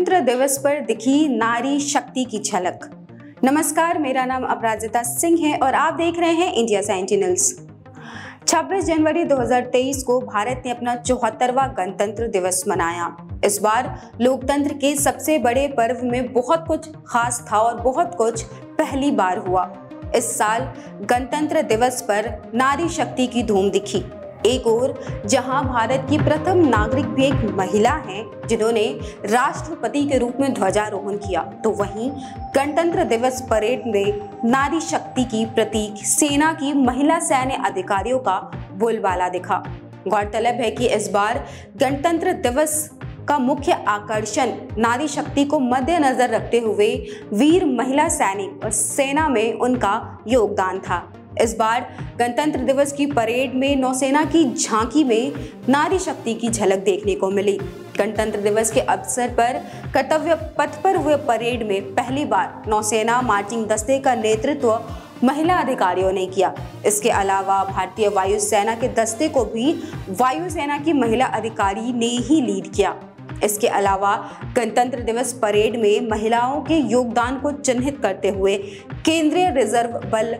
गणतंत्र दिवस पर दिखी नारी शक्ति की झलक। नमस्कार, मेरा नाम अपराजिता सिंह है और आप देख रहे हैं इंडिया सेंटिनल्स। 26 जनवरी 2023 को भारत ने अपना 74वां गणतंत्र दिवस मनाया। इस बार लोकतंत्र के सबसे बड़े पर्व में बहुत कुछ खास था और बहुत कुछ पहली बार हुआ। इस साल गणतंत्र दिवस पर नारी शक्ति की धूम दिखी। एक ओर जहां भारत की प्रथम नागरिक भी एक महिला हैं जिन्होंने राष्ट्रपति के रूप में ध्वजारोहण किया, तो वहीं गणतंत्र दिवस परेड में नारी शक्ति की प्रतीक सेना की महिला सैन्य अधिकारियों का बोलबाला दिखा। गौरतलब है कि इस बार गणतंत्र दिवस का मुख्य आकर्षण नारी शक्ति को मद्देनजर रखते हुए वीर महिला सैनिक और सेना में उनका योगदान था। इस बार गणतंत्र दिवस की परेड में नौसेना की झांकी में नारी शक्ति की झलक देखने को मिली। गणतंत्र दिवस के अवसर पर कर्तव्य पथ पर हुए परेड में पहली बार नौसेना मार्चिंग दस्ते का नेतृत्व महिला अधिकारियों ने किया। इसके अलावा भारतीय वायुसेना के दस्ते को भी वायुसेना की महिला अधिकारी ने ही लीड किया। इसके अलावा गणतंत्र दिवस परेड में महिलाओं के योगदान को चिन्हित करते हुए केंद्रीय रिजर्व बल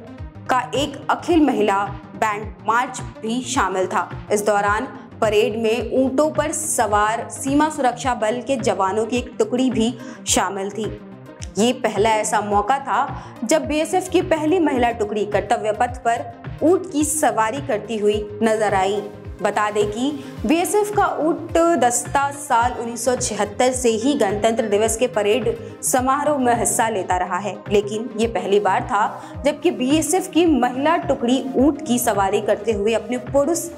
का एक अखिल महिला बैंड मार्च भी शामिल था। इस दौरान परेड में ऊंटों पर सवार सीमा सुरक्षा बल के जवानों की एक टुकड़ी भी शामिल थी। ये पहला ऐसा मौका था जब बीएसएफ की पहली महिला टुकड़ी कर्तव्य पथ पर ऊंट की सवारी करती हुई नजर आई। बता दें कि बीएसएफ का ऊंट दस्ता साल 1976 से ही गणतंत्र दिवस के परेड समारोह में हिस्सा लेता रहा है, लेकिन ये पहली बार था जबकि बीएसएफ की महिला टुकड़ी ऊंट की सवारी करते हुए अपने पुरुष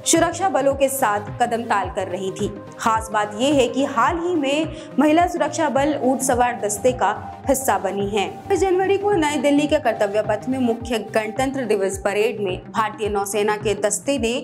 सुरक्षा बलों के साथ कदम ताल कर रही थी। खास बात यह है कि हाल ही में महिला सुरक्षा बल ऊंट सवार दस्ते का हिस्सा बनी है। 26 जनवरी को नई दिल्ली के कर्तव्य पथ में मुख्य गणतंत्र दिवस परेड में भारतीय नौसेना के दस्ते ने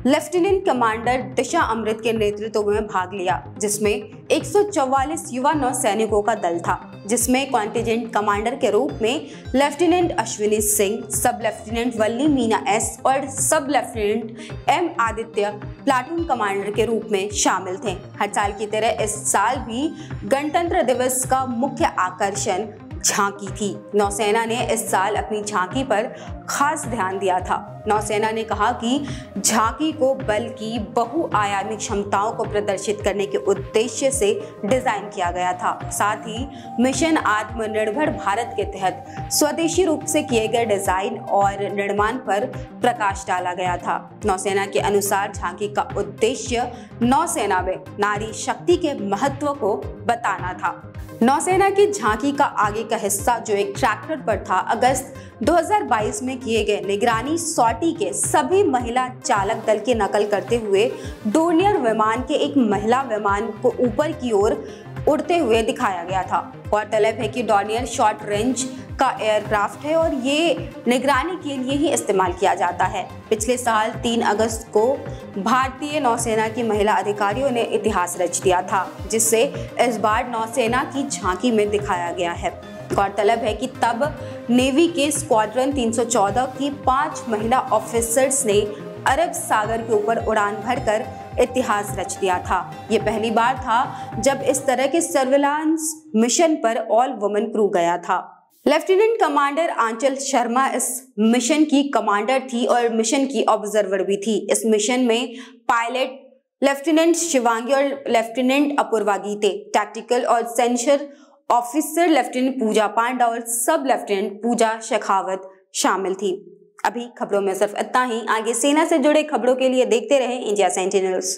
लेफ्टिनेंट कमांडर दिशा अमृत के नेतृत्व में भाग लिया, जिसमें 144 युवा नौसैनिकों का दल था, जिसमें कॉन्टिजेंट कमांडर के रूप में लेफ्टिनेंट अश्विनी सिंह, सब लेफ्टिनेंट वल्ली मीना एस और sub lieutenant M Aditya platoon commander के रूप में शामिल थे। हर साल की तरह इस साल भी गणतंत्र दिवस का मुख्य आकर्षण झांकी थी। नौसेना ने इस साल अपनी झांकी पर खास ध्यान दिया था। नौसेना ने कहा कि झांकी को बल की बहुआयामी क्षमताओं को प्रदर्शित करने के उद्देश्य से डिजाइन किया गया था। साथ ही मिशन आत्मनिर्भर भारत के तहत स्वदेशी रूप से किए गए डिजाइन और निर्माण पर प्रकाश डाला गया था। नौसेना के अनुसार झांकी का उद्देश्य नौसेना में नारी शक्ति के महत्व को बताना था। नौसेना की झांकी का आगे का हिस्सा जो एक ट्रैक्टर पर था, अगस्त 2022 में किए गए निगरानी सॉर्टी के सभी महिला चालक दल की नकल करते हुए डोर्नियर विमान के एक महिला विमान को ऊपर की ओर उड़ते हुए दिखाया गया था। गौरतलब है कि डोर्नियर शॉर्ट रेंज का एयरक्राफ्ट है और ये निगरानी के लिए ही इस्तेमाल किया जाता है। पिछले साल 3 अगस्त को भारतीय नौसेना की महिला अधिकारियों ने इतिहास रच दिया था, जिससे इस बार नौसेना की झांकी में दिखाया गया है। गौरतलब है कि तब नेवी के स्क्वाड्रन 314 की 5 महिला ऑफिसर्स ने अरब सागर के ऊपर उड़ान भरकर इतिहास रच दिया था। ये पहली बार था जब इस तरह के सर्विलांस मिशन पर ऑल वुमेन क्रू गया था। लेफ्टिनेंट कमांडर आंचल शर्मा इस मिशन की कमांडर थी और मिशन की ऑब्जर्वर भी थी। इस मिशन में पायलट लेफ्टिनेंट शिवांगी और लेफ्टिनेंट अपूर्वा गीते, टैक्टिकल और सेंसर ऑफिसर लेफ्टिनेंट पूजा पांडा और सब लेफ्टिनेंट पूजा शेखावत शामिल थी। अभी खबरों में सिर्फ इतना ही। आगे सेना से जुड़े खबरों के लिए देखते रहें इंडिया सेंटिनल्स।